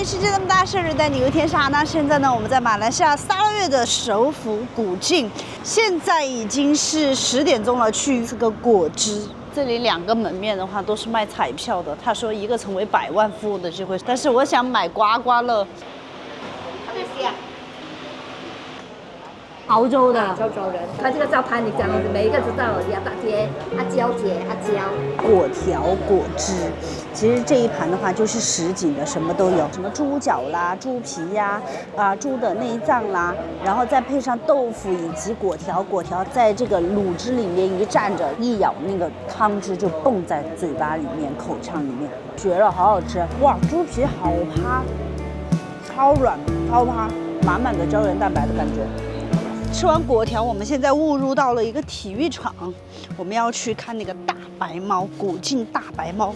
世界那么大，生日带你游天下。那现在呢，我们在马来西亚沙捞越的首府古晋，现在已经是10点钟了。去这个果汁，这里2个门面的话都是卖彩票的。他说一个成为100万富翁的机会，但是我想买刮刮乐。潮州的潮州人，看这个招牌，你讲每一个知道，亚大街、阿胶姐、阿胶果条果汁，其实这一盘的话就是什锦的，什么都有，什么猪脚啦、猪皮呀、猪的内脏啦，然后再配上豆腐以及果条，果条在这个卤汁里面一蘸着，一咬那个汤汁就蹦在嘴巴里面、口腔里面，绝了，好好吃！哇，猪皮好趴，超软超趴，满满的胶原蛋白的感觉。吃完果条，我们现在误入到了一个体育场，我们要去看那个大白猫，古晋大白猫。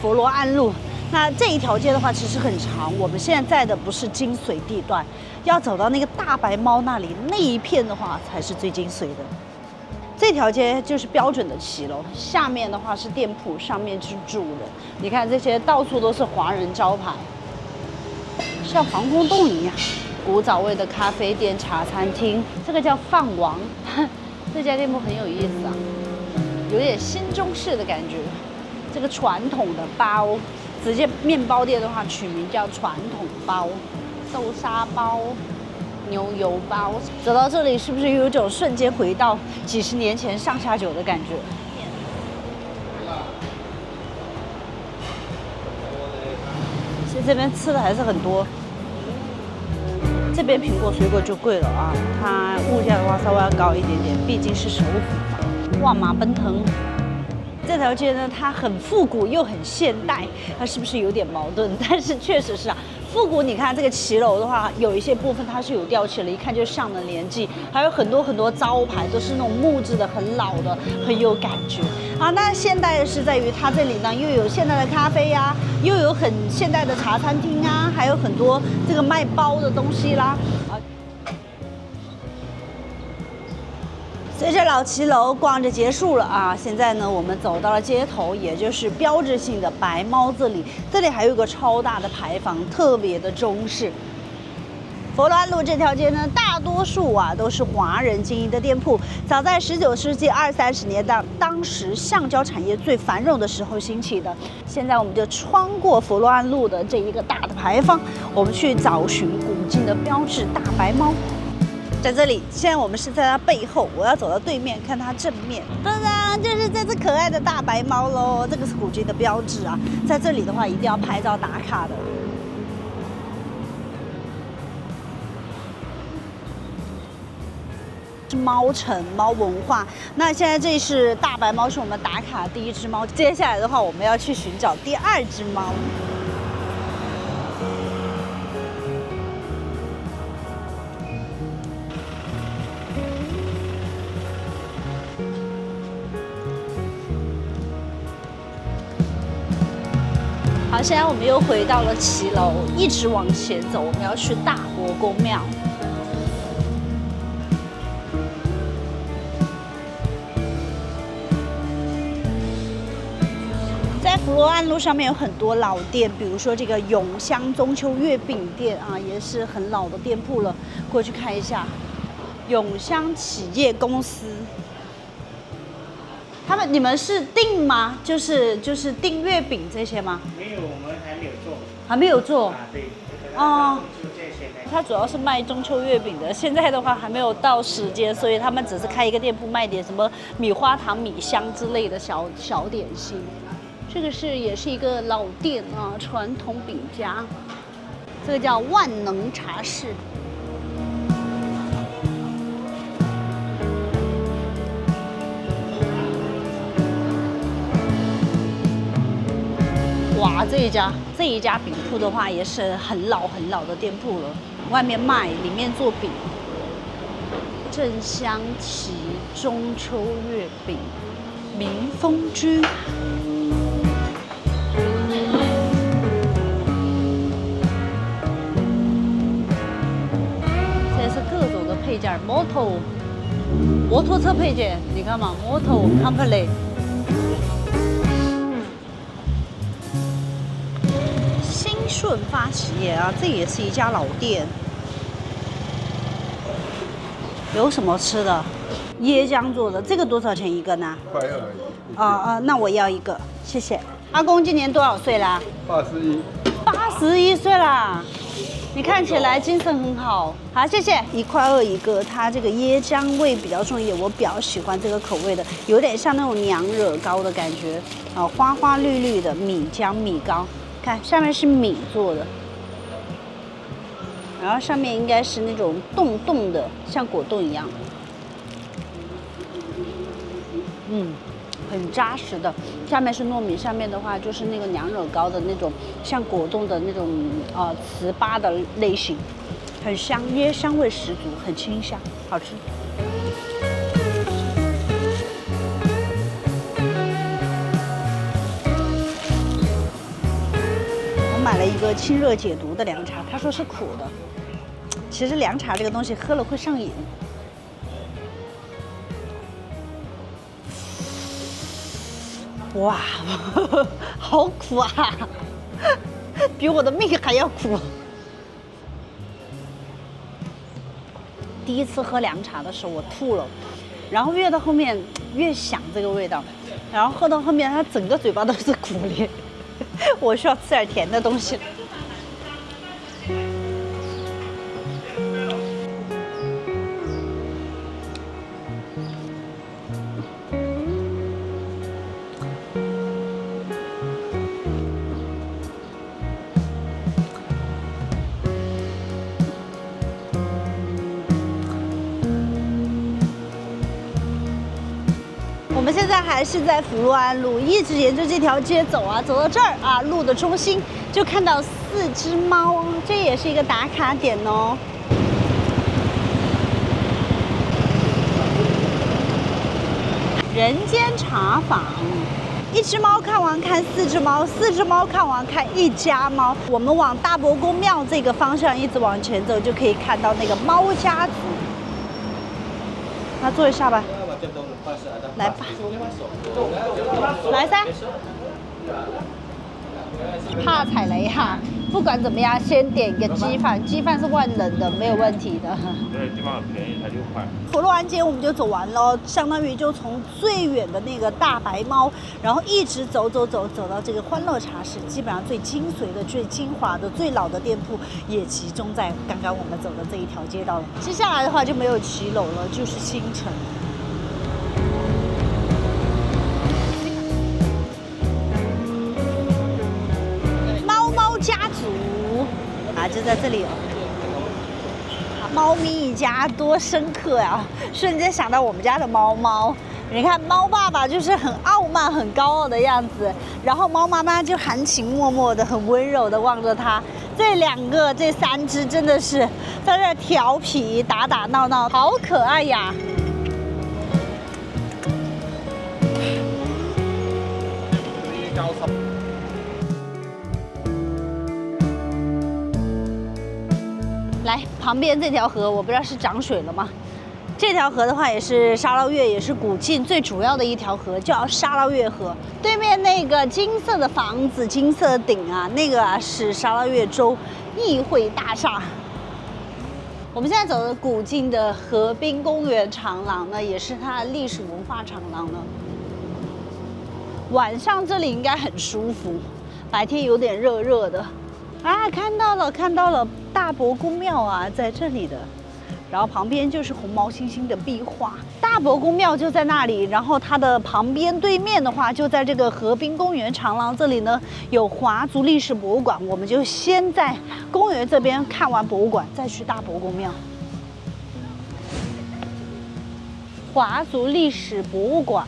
佛罗安路，那这一条街的话其实很长，我们现在的不是精髓地段，要走到那个大白猫那里，那一片的话才是最精髓的。这条街就是标准的骑楼，下面的话是店铺，上面是住人。你看这些到处都是华人招牌，像防空洞一样。古早味的咖啡店、茶餐厅，这个叫饭王，这家店铺很有意思啊，有点新中式的感觉。这个传统的包，直接面包店的话取名叫传统包，豆沙包、牛油包。走到这里，是不是有一种瞬间回到几十年前上下九的感觉？其实这边吃的还是很多。这边苹果水果就贵了啊，它物价的话稍微要高一点点，毕竟是首府嘛。哇，马奔腾这条街呢，它很复古又很现代，它是不是有点矛盾？但是确实是啊，复古。你看这个骑楼的话，有一些部分它是有吊起了，一看就上了年纪，还有很多招牌都是那种木质的，很老的，很有感觉啊。那现代的是在于它这里呢，又有现代的咖啡呀、又有很现代的茶餐厅啊，还有很多这个卖包的东西啦啊。随着老骑楼逛着结束了啊，现在呢，我们走到了街头，也就是标志性的白猫这里。这里还有个超大的牌坊，特别的中式。佛罗安路这条街呢，大多数都是华人经营的店铺。早在19世纪20、30年代，当时橡胶产业最繁荣的时候兴起的。现在我们就穿过佛罗安路的这一个大的牌坊，我们去找寻古晋的标志大白猫。在这里，现在我们是在它背后，我要走到对面看它正面。当然，就是这只可爱的大白猫喽，这个是古晋的标志啊。在这里的话，一定要拍照打卡的。是猫城猫文化。那现在这是大白猫，是我们打卡的第1只猫。接下来的话，我们要去寻找第2只猫。好，现在我们又回到了骑楼，一直往前走，我们要去大伯公庙。在佛罗安路上面有很多老店，比如说这个永香中秋月饼店啊，也是很老的店铺了。过去看一下，永香企业公司。你们是订吗？就是订月饼这些吗？没有，我们还没有做。还没有做。啊，对。哦。它主要是卖中秋月饼的，现在的话还没有到时间，所以他们只是开一个店铺卖点什么米花糖、米香之类的小点心。这个也是一个老店啊，传统饼家。这个叫万能茶室。哇，这一家饼铺的话也是很老的店铺了，外面卖，里面做饼。正香旗中秋月饼，民丰居。这是各种的配件，摩托车配件，你看嘛，Motor Company。顺发企业啊，这也是一家老店。有什么吃的？椰浆做的，这个多少钱一个呢？1块2而已。那我要一个，谢谢。阿公今年多少岁啦81。81岁啦。你看起来精神很好。好，谢谢。1块2一个，它这个椰浆味比较重一点，我比较喜欢这个口味的，有点像那种娘惹糕的感觉啊，花花绿绿的米浆米糕，看下面是米做的。然后上面应该是那种冻冻的，像果冻一样。很扎实的。下面是糯米，下面的话就是那个娘惹糕的那种像果冻的那种糍粑的类型，很香，椰香味十足，很清香，好吃。我买了一个清热解毒的凉茶，他说是苦的。其实凉茶这个东西喝了会上瘾。哇，好苦啊！比我的命还要苦。第一次喝凉茶的时候，我吐了，然后越到后面越想这个味道，然后喝到后面，它整个嘴巴都是苦味，我需要吃点甜的东西。我们现在还是在福洛安路，一直沿着这条街走啊，走到这儿啊，路的中心就看到4只猫，这也是一个打卡点哦。人间茶坊，1只猫看完看4只猫，4只猫看完看1家猫。我们往大伯公庙这个方向一直往前走，就可以看到那个猫家族。那坐一下吧。来吧，来噻！怕踩雷哈，不管怎么样，先点一个鸡饭，鸡饭是万能的，没有问题的。对，地方很便宜，才6块。福洛安街我们就走完了，相当于就从最远的那个大白猫，然后一直走到这个欢乐茶室，基本上最精髓的、最精华的、最老的店铺也集中在刚刚我们走的这一条街道了。接下来的话就没有骑楼了，就是新城。家族啊，就在这里哦。猫咪一家多深刻呀！瞬间想到我们家的猫猫。你看，猫爸爸就是很傲慢、很高傲的样子，然后猫妈妈就含情脉脉的、很温柔的望着它。这3只真的是在这调皮、打打闹闹，好可爱呀！来，旁边这条河，我不知道是涨水了吗？这条河的话，也是沙捞越，也是古晋最主要的一条河，叫沙捞越河。对面那个金色的房子、金色的顶啊，那个啊是沙捞越州议会大厦。我们现在走的古晋的河滨公园长廊呢，也是它的历史文化长廊呢。晚上这里应该很舒服，白天有点热热的。啊，看到了，大伯公庙啊，在这里的，然后旁边就是红毛猩猩的壁画，大伯公庙就在那里，然后它的旁边对面的话，就在这个河滨公园长廊这里呢，有华族历史博物馆，我们就先在公园这边看完博物馆，再去大伯公庙。华族历史博物馆。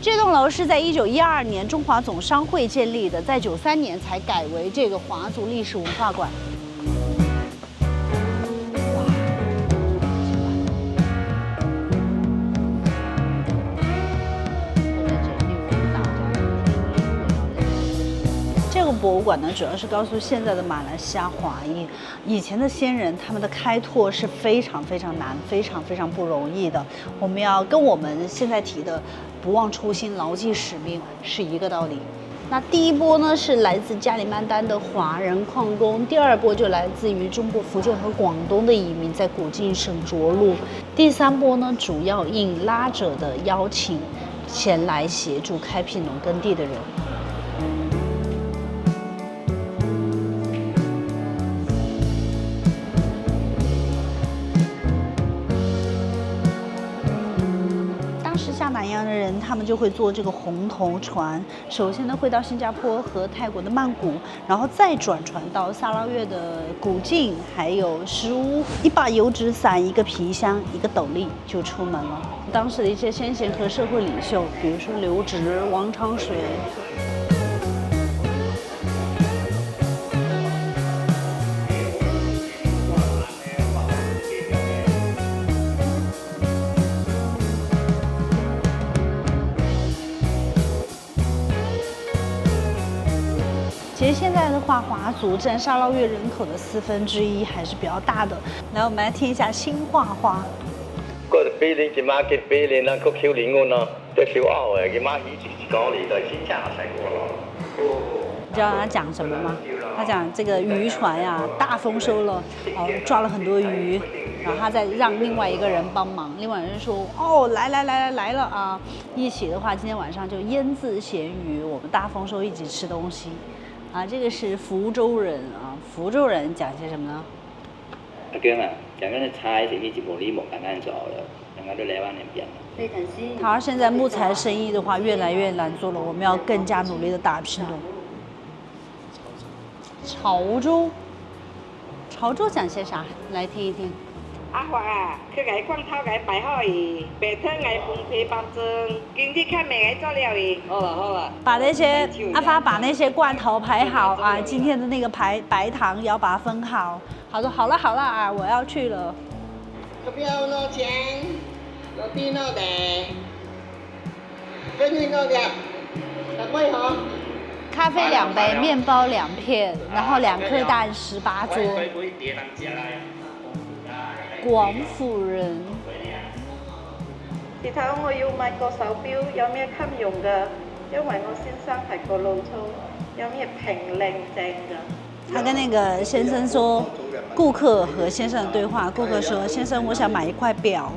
这栋楼是在1912年中华总商会建立的，在93年才改为这个华族历史文化馆。这个博物馆呢，主要是告诉现在的马来西亚华裔，以前的先人他们的开拓是非常非常难、非常非常不容易的。我们要跟我们现在提的不忘初心、牢记使命是一个道理。那第一波呢是来自加里曼丹的华人矿工，第二波就来自于中国福建和广东的移民在古晋省着陆，第三波呢主要应拉者的邀请前来协助开辟农耕地的人。下南洋的人，他们就会坐这个红头船，首先呢会到新加坡和泰国的曼谷，然后再转船到沙捞越的古晋，还有石屋，一把油纸伞，一个皮箱，一个斗笠就出门了。当时的一些先贤和社会领袖，比如说刘植、王昌水。其实现在的话，华族占沙捞越人口的1/4，还是比较大的。来，我们来听一下新化话。嗰條飛年，今晚嘅飛年啦，個橋年我咯，都小拗嘅，今晚以前講嚟就先生成個咯。你知道他讲什么吗？他讲这个渔船呀、大丰收了，抓了很多鱼，然后他再让另外一个人帮忙，另外人说哦，来了啊！一起的话，今天晚上就腌制咸鱼，我们大丰收一起吃东西。啊，这个是福州人啊，福州人讲些什么呢？阿姜啊，讲緊啲菜食呢節目呢木簡單做了，大家都嚟灣兩邊。他说现在木材生意的话越来越难做了，我们要更加努力的打拼了。潮州，潮州讲些啥？来听一听。阿華啊，佢藝光頭藝擺開，白湯藝鳳皮白蒸，今天看美藝做了咦。好了好了，把那些阿发把那些罐头排好啊，今天的那个白糖也要把它分好。好的，好了啊，我要去了。個標攞錢，攞啲攞地，跟住攞嘅，兩杯嗬。咖啡2杯，面包2片，然后2顆蛋18桌。廣府人。時頭我要買個手錶，有咩襟用㗎？因為我先生係個老粗，有咩平靚正㗎？他跟那个先生说，顾客和先生的对话。顾客说：“先生，我想买一块表，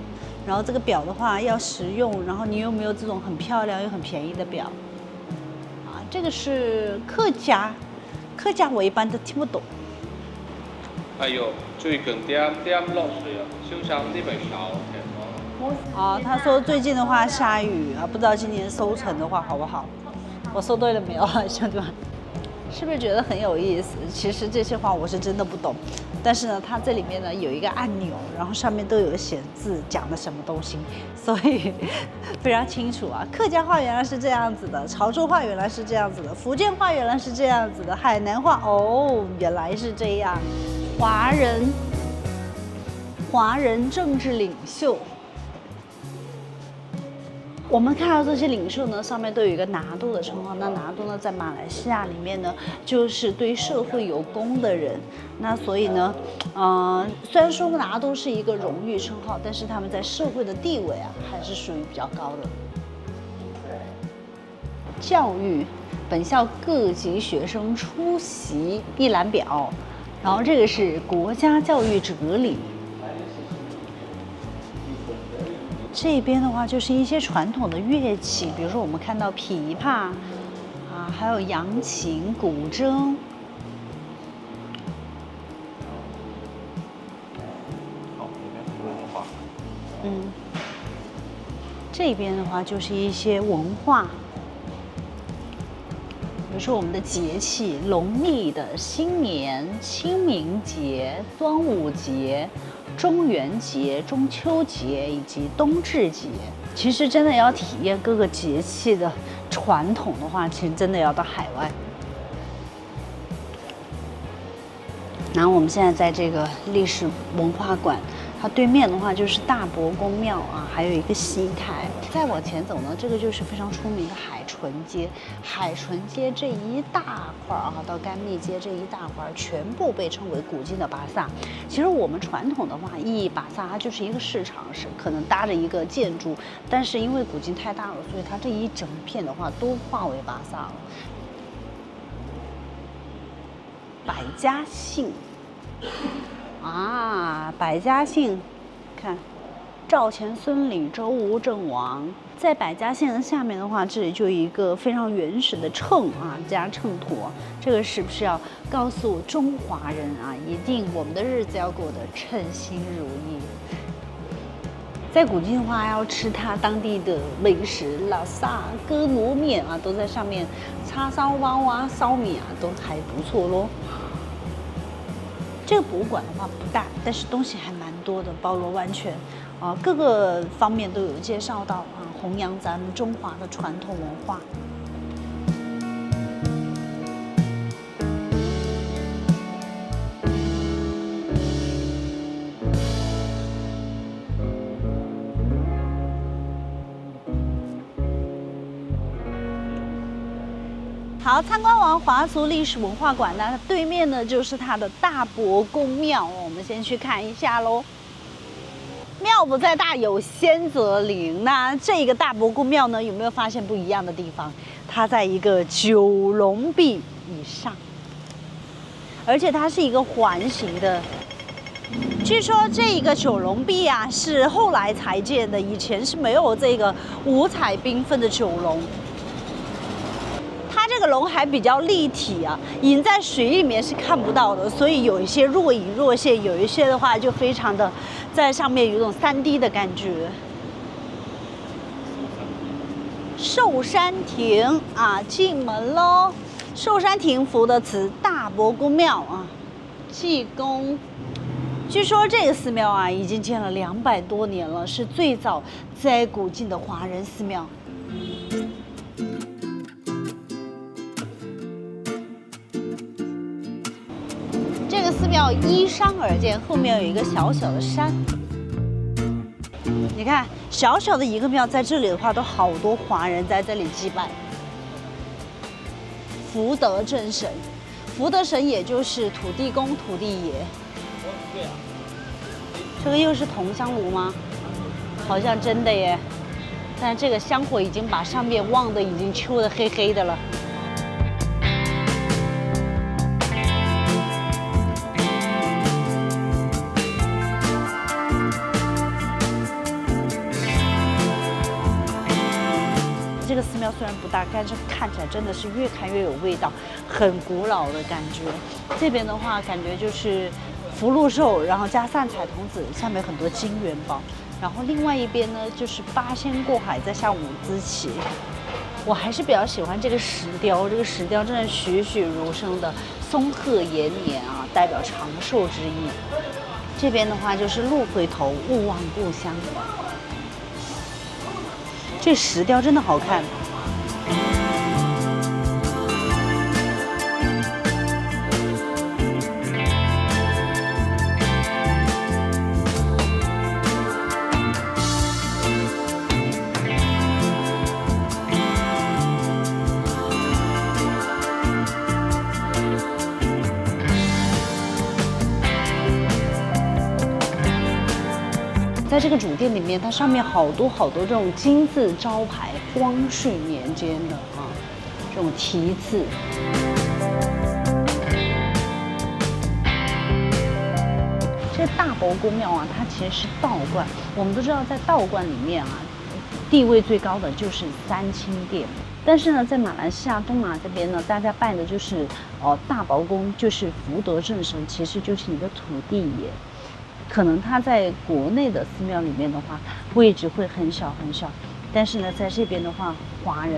然后这个表的话要实用，然后你有没有这种很漂亮又很便宜的表？”啊，这个是客家，客家我一般都听不懂。哎呦，最近點落水啊，小心啲咪少聽啊，他说最近的话下雨啊，不知道今年收成的话好不好？我说对了没有啊，兄弟们？是不是觉得很有意思？其实这些话我是真的不懂，但是呢，它这里面呢有一个按钮，然后上面都有显字讲的什么东西，所以非常清楚啊。客家话原来是这样子的，潮州话原来是这样子的，福建话原来是这样子的，海南话哦原来是这样。华人政治领袖。我们看到这些领袖呢，上面都有一个拿督的称号。那拿督呢，在马来西亚里面呢，就是对社会有功的人。那所以呢，虽然说拿督是一个荣誉称号，但是他们在社会的地位啊，还是属于比较高的。教育，本校各级学生出席一览表，然后这个是国家教育哲理。这边的话就是一些传统的乐器，比如说我们看到琵琶啊，还有扬琴、古筝。这边的话就是一些文化，比如说我们的节气，农历的新年、清明节、端午节、中元节、中秋节以及冬至节。其实真的要体验各个节气的传统的话，其实真的要到海外。然后我们现在在这个历史文化馆，它对面的话就是大伯公庙啊，还有一个西台。再往前走呢，这个就是非常出名的海纯街。海纯街这一大块啊，到甘蜜街这一大块，全部被称为古晋的巴萨。其实我们传统的话意义，巴萨它就是一个市场，是可能搭着一个建筑，但是因为古晋太大了，所以它这一整片的话都划为巴萨了。百家姓啊，百家姓，看赵钱孙李周吴郑王。在百家姓的下面的话，这里就有一个非常原始的秤啊，加秤砣，这个是不是要告诉中华人啊，一定我们的日子要过得称心如意？在古晋的话，要吃它当地的美食，拉萨哥罗面啊，都在上面，叉烧包啊、烧米啊，都还不错咯。这个博物馆的话不大，但是东西还蛮多的，包罗万全，各个方面都有介绍到啊，弘扬咱们中华的传统文化。好，参观完华族历史文化馆呢，对面呢就是它的大伯公庙，我们先去看一下喽。庙不在大，有仙则灵。那这个大伯公庙呢，有没有发现不一样的地方？它在一个九龙壁以上，而且它是一个环形的。据说这个九龙壁啊是后来才建的，以前是没有这个五彩缤纷的九龙。它这个龙还比较立体啊，隐在水里面是看不到的，所以有一些若隐若现，有一些的话就非常的在上面有一种3D 的感觉。寿山亭啊，进门喽！寿山亭福德祠大伯公庙啊，济公。据说这个寺庙啊，已经建了200多年了，是最早在古晋的华人寺庙。这个寺庙依山而建，后面有一个小小的山。你看，小小的一个庙，在这里的话，都好多华人在这里祭拜。福德正神，福德神也就是土地公、土地爷。这个又是铜香炉吗？好像真的耶，但这个香火已经把上面旺的已经秋得黑黑的了。这个寺庙虽然不大，但是看起来真的是越看越有味道，很古老的感觉。这边的话，感觉就是福禄寿，然后加散彩童子，下面很多金元宝。然后另外一边呢，就是八仙过海，在下五子棋。我还是比较喜欢这个石雕，这个石雕真的栩栩如生的松鹤延年啊，代表长寿之意。这边的话就是鹿回头，勿忘故乡。这石雕真的好看。在这个主殿里面，它上面好多这种金字招牌，光绪年间的啊，这种题字。这大伯公庙啊，它其实是道观。我们都知道，在道观里面啊，地位最高的就是三清殿。但是呢，在马来西亚东马这边呢，大家拜的就是大伯公，就是福德正神，其实就是你的土地爷。可能他在国内的寺庙里面的话，位置会很小，但是呢，在这边的话，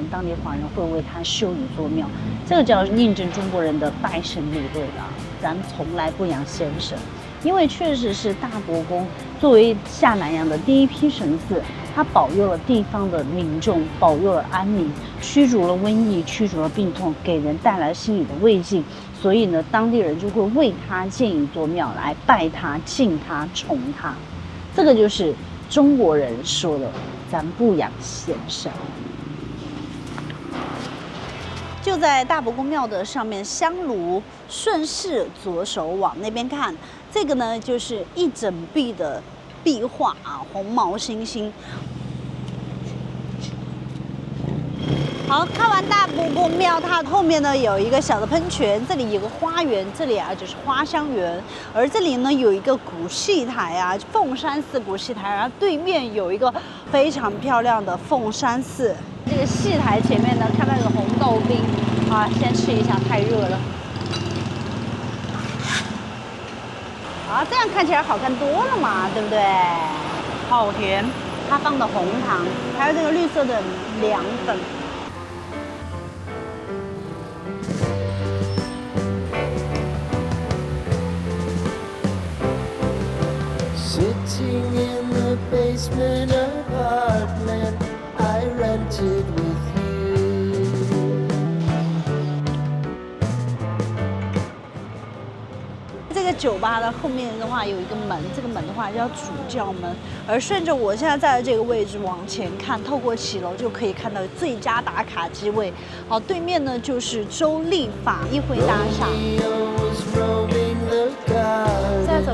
当地华人会为他修一座庙，这个叫印证中国人的拜神理论啊。咱们从来不养先神，因为确实是大伯公作为下南洋的第一批神寺，他保佑了地方的民众，保佑了安宁，驱逐了瘟疫，驱逐了病痛，给人带来心理的慰藉。所以呢，当地人就会为他建一座庙来拜他、敬他、崇他。这个就是中国人说的，咱不养先神。就在大伯公庙的上面香炉，顺势左手往那边看，这个呢就是一整壁的壁画啊，红毛猩猩。好，看完大布公庙，它后面呢有一个小的喷泉，这里有个花园，这里啊就是花香园，而这里呢有一个古戏台啊，凤山寺古戏台，然后对面有一个非常漂亮的凤山寺。这个戏台前面呢，看到有红豆冰啊，先吃一下，太热了。啊，这样看起来好看多了嘛，对不对？好甜，它放的红糖，还有这个绿色的凉粉。Sitting in the basement apartment I rented with you. 这个酒吧的后面的话有一个门，这个门的话叫主教门，而顺着我现在在的这个位置往前看，透过骑楼就可以看到最佳打卡机位。好，对面呢就是州立法议会大厦。 Romeo was roaming the 再 garden. 走。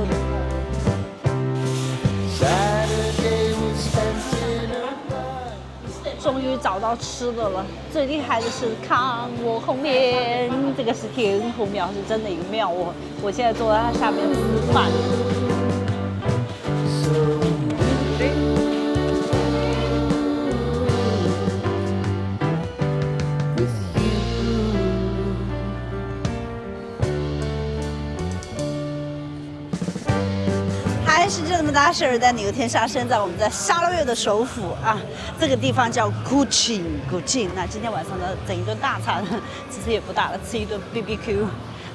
Saturday was spent in a bar. 终于找到吃的了，最厉害的是看我后面，这个是天后庙，是真的一个庙。我现在坐在它下面吃饭。 还是这么大事儿，但牛天沙生在我们在沙捞越的首府啊，这个地方叫古晋。那今天晚上呢，整一顿大餐，其实也不大了，吃一顿 BBQ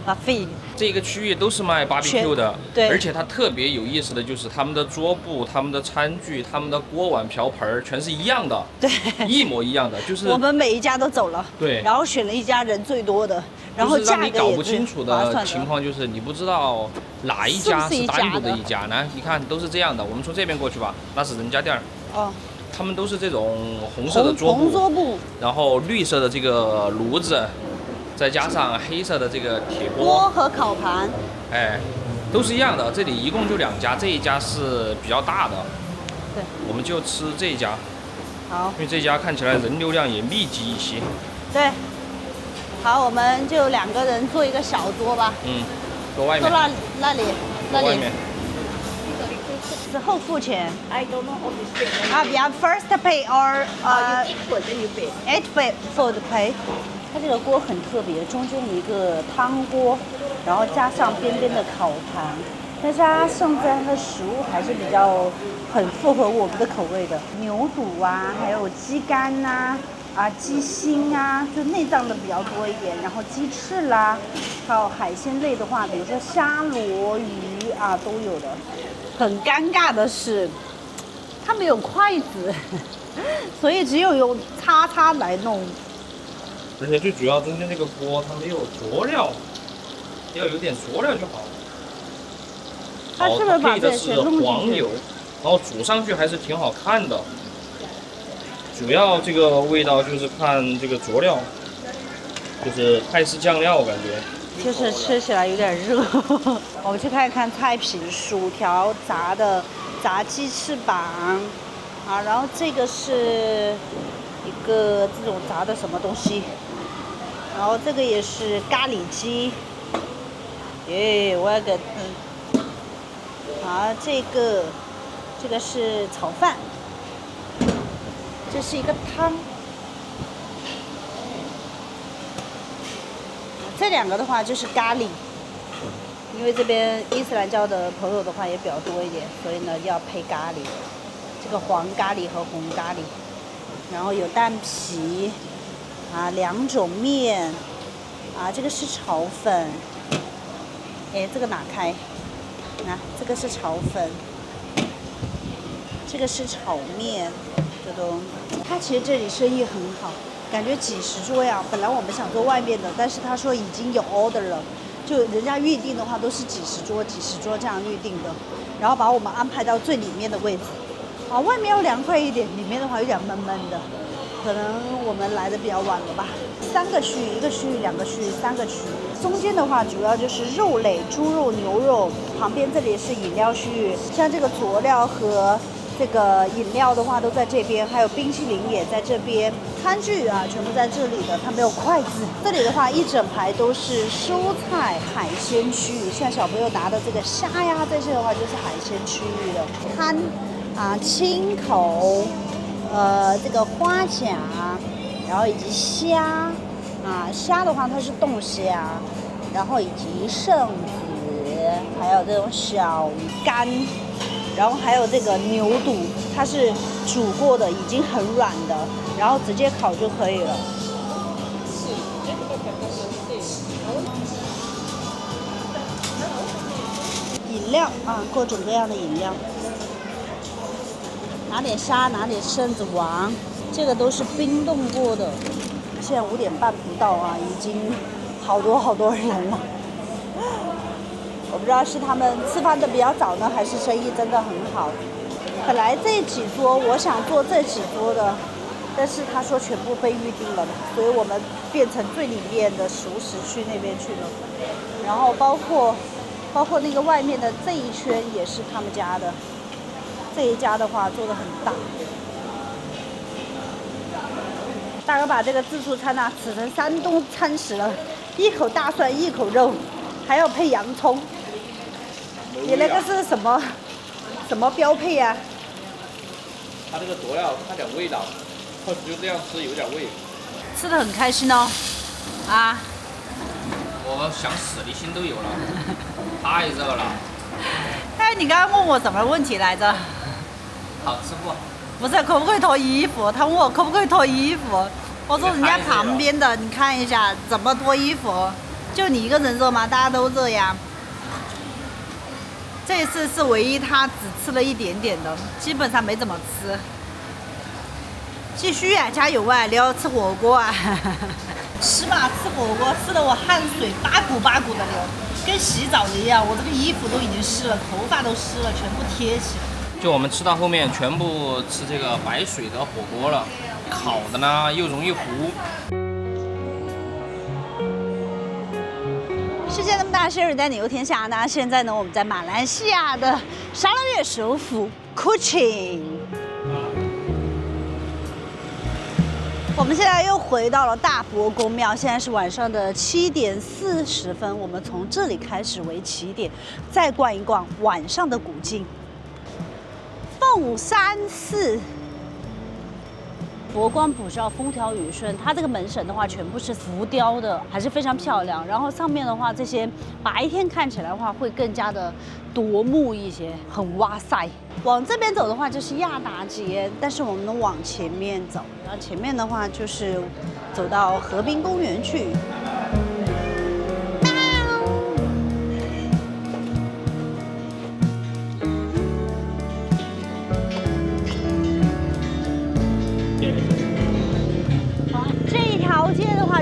buffet。这个区域都是卖 BBQ 的，对，而且它特别有意思的就是他们的桌布、他们的餐具、他们的锅碗瓢盆全是一样的，对，一模一样的，就是我们每一家都走了，对，然后选了一家人最多的，然后就是让你搞不价格也清楚的情况就是你不知道哪一家是单独的一家呢？你看都是这样的，我们从这边过去吧，那是人家店儿，哦，他们都是这种红色的红桌布，然后绿色的这个炉子。 再加上黑色的这个铁锅和烤盘，哎，都是一样的。这里一共就2家，这一家是比较大的，对，我们就吃这一家。好，因为这家看起来人流量也密集一些。对，好，我们就2个人坐一个小桌吧。嗯，坐外面。坐那里。外面。是后付钱。 I don't know how to speak. 啊，we are first pay or You eat food then you pay. 8 food pay。 它这个锅很特别，中间有一个汤锅，然后加上边边的烤盘，但是它剩下的食物还是比较很符合我们的口味的，牛肚啊，还有鸡肝呐、鸡心啊，就内脏的比较多一点，然后鸡翅啦，还有海鲜类的话，比如说虾、螺、鱼啊都有的。很尴尬的是，它没有筷子，所以只有用叉来弄。 而且最主要，中间这个锅它没有佐料，要有点佐料就好。它是不是把这些弄进去？黄油，然后煮上去还是挺好看的。主要这个味道就是看这个佐料，就是泰式酱料，我感觉。就是吃起来有点热。我们去看一看菜品，薯条炸鸡翅膀，啊，然后这个是一个这种炸的什么东西。 然后这个也是咖喱鸡，耶，我要个好，这个是炒饭，这是一个汤，这2个的话就是咖喱，因为这边伊斯兰教的朋友的话也比较多一点，所以呢要配咖喱，这个黄咖喱和红咖喱，然后有蛋皮。 啊，2种面，啊，这个是炒粉，哎，这个哪开？啊，这个是炒粉，这个是炒面，这都，他其实这里生意很好，感觉几十桌呀。本来我们想坐外面的，但是他说已经有 order 了，就人家预定的话都是几十桌这样预定的，然后把我们安排到最里面的位置。啊，外面要凉快一点，里面的话有点闷闷的。 可能我们来的比较晚了吧，3个区域，1个区域、2个区域、3个区域。中间的话主要就是肉类，猪肉、牛肉。旁边这里是饮料区域，像这个佐料和这个饮料的话都在这边，还有冰淇淋也在这边，餐具啊全部在这里的，它没有筷子。这里的话一整排都是蔬菜海鲜区域，像小朋友拿的这个虾呀，这些的话就是海鲜区域的。看啊，青口，这个花甲，然后以及虾啊，虾的话它是冻虾，然后以及圣子，还有这种小鱼干。然后还有这个牛肚，它是煮过的，已经很软的，然后直接烤就可以了。饮料啊，各种各样的饮料，拿点虾，拿点狮子王，这个都是冰冻过的。现在5点半不到啊，已经好多人了。我不知道是他们吃饭的比较早呢，还是生意真的很好。本来这几桌我想做这几桌的，但是他说全部被预定了，所以我们变成最里面的熟食区那边去了。然后包括那个外面的这一圈也是他们家的，这一家的话做的很大。大哥把这个自助餐啊吃成山东餐食了，一口大蒜，一口肉，还要配洋葱。你那个是什么标配啊？它这个佐料看点味道，或许就这样吃有点味。吃的很开心哦，啊！我想死的心都有了，太热了。哎，你刚刚问我什么问题来着？好吃不？不是可不可以脱衣服？他问我可不可以脱衣服，我说人家旁边的你看一下怎么脱衣服，就你一个人热吗？大家都热呀。这一次是唯一他只吃了一点点的，基本上没怎么吃。继续啊，加油啊！你要吃火锅啊！是吧？吃火锅吃的我汗水八股的流，跟洗澡的一样。我这个衣服都已经湿了，头发都湿了，全部贴起来。就我们吃到后面，全部吃这个白水的火锅了，烤的呢又容易糊。世界那么大，谁人带你游天下呢？现在呢，我们在马来西亚的沙捞越首府 Kuching。我们现在又回到了大伯公庙，现在是晚上的7点40分。我们从这里开始为起点，再逛一逛晚上的古迹。凤山寺。佛光普照，风调雨顺。它这个门神的话，全部是浮雕的，还是非常漂亮。然后上面的话，这些白天看起来的话，会更加的夺目一些，很哇塞。往这边走的话，就是亚达街，但是我们能往前面走，然后前面的话就是走到河滨公园去。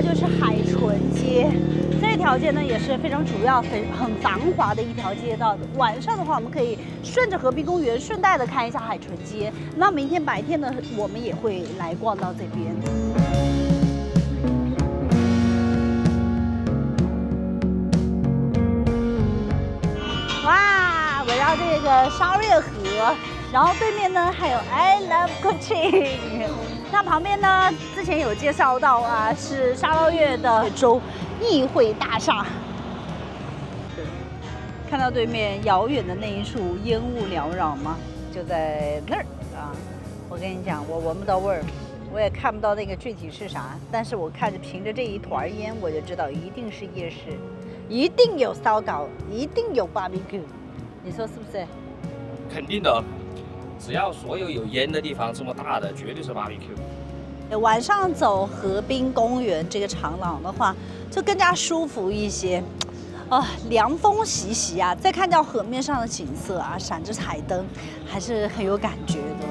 就是海豚街，这条街呢也是非常主要、很繁华的一条街道。晚上的话，我们可以顺着河滨公园，顺带的看一下海豚街。那明天白天呢，我们也会来逛到这边。哇，围绕这个沙越河，然后对面呢还有 I Love Kuching。那旁边呢，之前有介绍到啊，是沙捞越的州议会大厦。看到对面遥远的那一处烟雾缭绕吗？就在那儿啊！我跟你讲，我闻不到味儿，我也看不到那个具体是啥，但是我看着凭着这一团烟，我就知道一定是夜市，一定有烧烤，一定有 barbecue， 你说是不是？肯定的。只要所有有烟的地方这么大的，绝对是 barbecue。晚上走河滨公园这个长廊的话，就更加舒服一些，凉风习习啊！再看到河面上的景色啊，闪着彩灯，还是很有感觉的。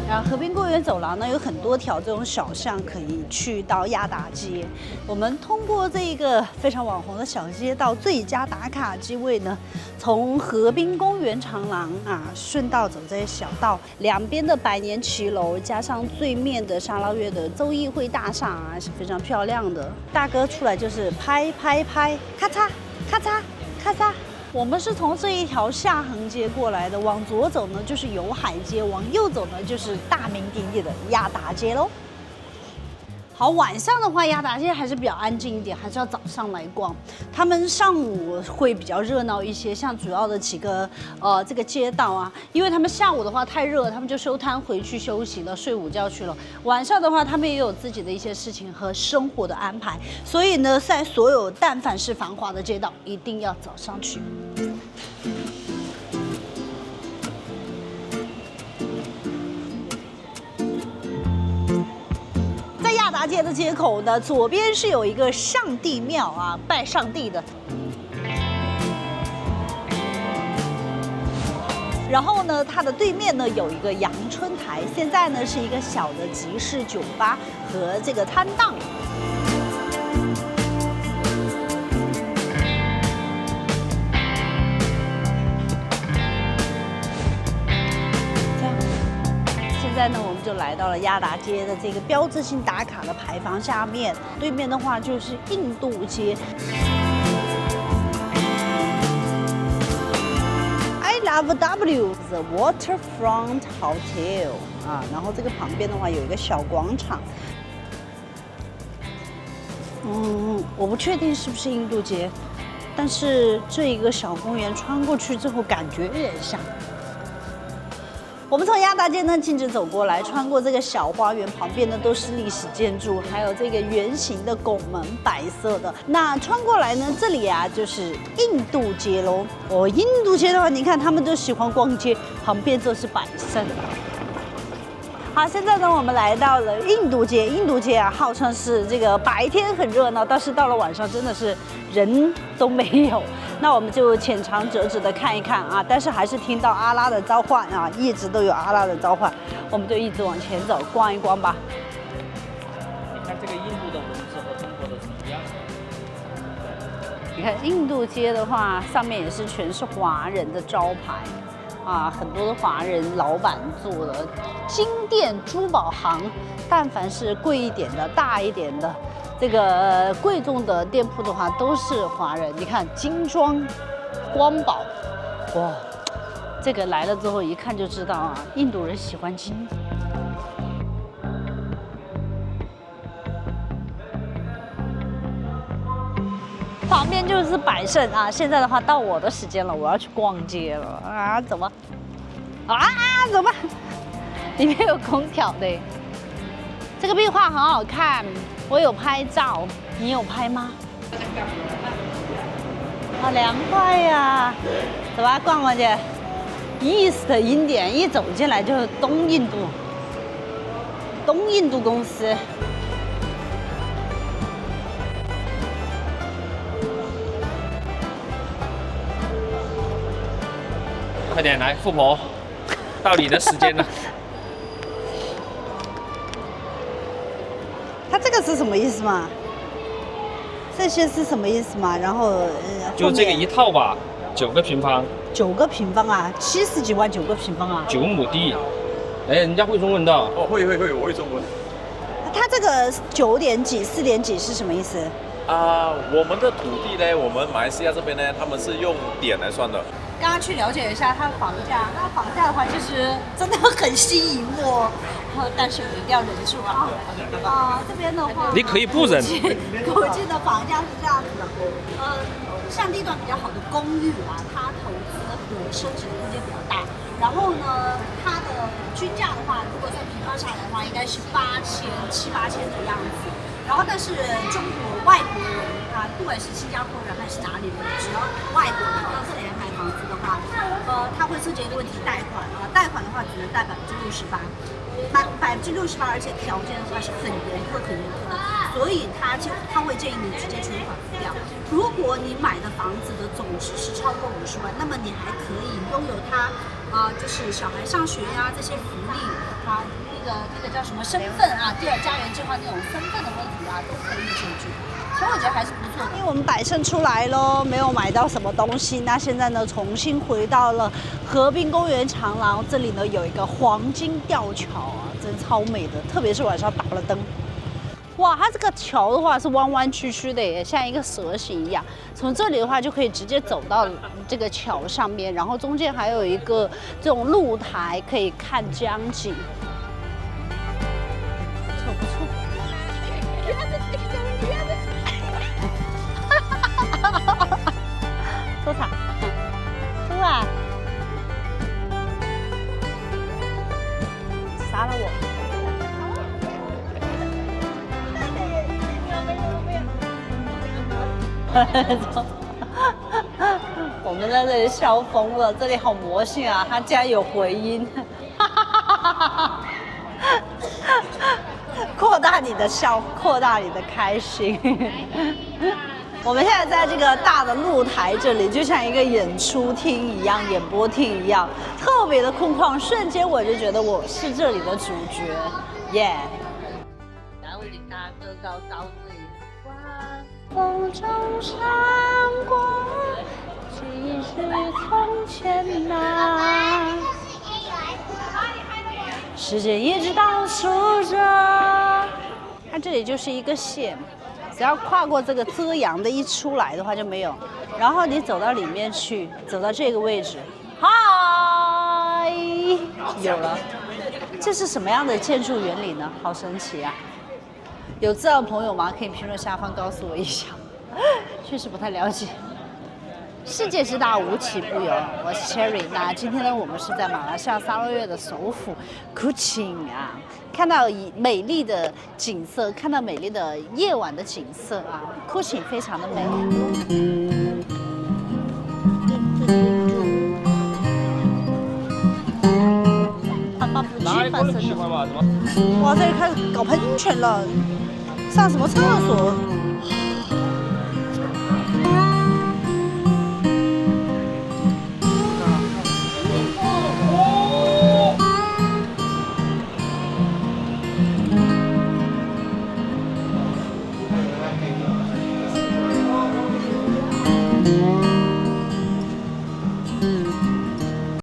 然然后河滨公园走廊呢有很多条这种小巷可以去到亚达街。我们通过这个非常网红的小街道，最佳打卡机位呢，从河滨公园长廊啊顺道走这些小道，两边的百年骑楼加上对面的沙捞越的州议会大厦啊是非常漂亮的。大哥出来就是拍拍拍，咔嚓咔嚓咔嚓。我们是从这一条下横街过来的，往左走呢就是友海街，往右走呢就是大名鼎鼎的亚达街喽。好，晚上的话，亚达街还是比较安静一点，还是要早上来逛。他们上午会比较热闹一些，像主要的几个这个街道啊，因为他们下午的话太热，他们就收摊回去休息了，睡午觉去了。晚上的话，他们也有自己的一些事情和生活的安排，所以呢，在所有但凡是繁华的街道，一定要早上去。亚达街的街口呢，左边是有一个上帝庙啊，拜上帝的。然后呢，它的对面呢有一个阳春台，现在呢是一个小的集市酒吧和这个摊档。现在呢，我们就来到了亚达街的这个标志性打卡的牌坊下面，对面的话就是印度街。I love W the Waterfront Hotel 啊，然后这个旁边的话有一个小广场。我不确定是不是印度街，但是这一个小公园穿过去之后，感觉有点像。我们从亚达街呢径直走过来，穿过这个小花园，旁边呢都是历史建筑，还有这个圆形的拱门，白色的。那穿过来呢，这里啊就是印度街喽。印度街的话，你看他们都喜欢逛街，旁边就是百盛。好，现在呢，我们来到了印度街。印度街啊，号称是这个白天很热闹，但是到了晚上真的是人都没有。那我们就浅尝辄止的看一看啊，但是还是听到阿拉的召唤啊，一直都有阿拉的召唤，我们就一直往前走，逛一逛吧。你看这个印度的文字和中国的是一样的。你看印度街的话，上面也是全是华人的招牌。啊，很多的华人老板做的金店珠宝行，但凡是贵一点的、大一点的，这个贵重的店铺的话，都是华人。你看金装、光宝，哇，这个来了之后一看就知道啊，印度人喜欢金。旁边就是百盛啊，现在的话到我的时间了，我要去逛街了啊，走吧，走吧，里面有空调的，这个壁画很好看，我有拍照，你有拍吗？好凉快呀，走吧，逛逛去。East Indian一走进来就是东印度公司。快点来，富婆，到你的时间了。它这个是什么意思嘛？这些是什么意思嘛？然后就这个一套吧，9个平方。9个平方啊，70几万9个平方啊。9亩地，哎，人家会中文的。哦，会，我会中文。它这个9点几、4点几是什么意思？我们的土地呢，我们马来西亚这边呢，他们是用点来算的。刚刚去了解一下它的房价，那房价的话，其实真的很吸引我，但是我一定要忍住啊。这边的话，你可以不忍。国际的房价是这样子的，像地段比较好的公寓啊，它投资和升值的空间比较大。然后呢，它的均价的话，如果算平方下来的话，应该是7、8千的样子。然后，但是中国外国人啊，不管是新加坡人还是哪里人，只要外国人到这里来买房子的话，他会涉及一个问题，贷款啊，贷款的话只能贷68%，买68%，而且条件的话是很严苛，所以他会建议你直接全款付掉。如果你买的房子的总值是超过50万，那么你还可以拥有它就是小孩上学呀、这些福利啊，那个叫什么身份啊，第二家园计划那种身份的问题啊，都可以解决。所以我觉得还是不错的。因为我们百盛出来咯，没有买到什么东西，那现在呢，重新回到了河滨公园长廊，这里呢有一个黄金吊桥啊，真超美的，特别是晚上打了灯。哇，它这个桥的话是弯弯曲曲的耶，像一个蛇形一样。从这里的话就可以直接走到这个桥上面，然后中间还有一个这种露台，可以看江景。不错。多少？多少？杀了我！我们在这里笑疯了，这里好魔性啊！它竟然有回音，扩大你的笑，扩大你的开心。我们现在在这个大的露台这里，就像一个演出厅一样，演播厅一样，特别的空旷。瞬间我就觉得我是这里的主角，耶！然后你大哥高高对。风中闪过，几许从前呐。时间一直倒数着。它这里就是一个线，只要跨过这个遮阳的一出来的话就没有。然后你走到里面去，走到这个位置，嗨，有了。这是什么样的建筑原理呢？好神奇啊！有知道的朋友吗？可以评论下方告诉我一下，确实不太了解。世界之大无奇不有，我是 Cherry。那今天呢，我们是在马来西亚沙捞越的首府 Kuching 啊，看到美丽的景色，看到美丽的夜晚的景色啊 ，Kuching 非常的美。哪一个喜欢嘛？什么？哇，这里开始搞喷泉了，上什么厕所？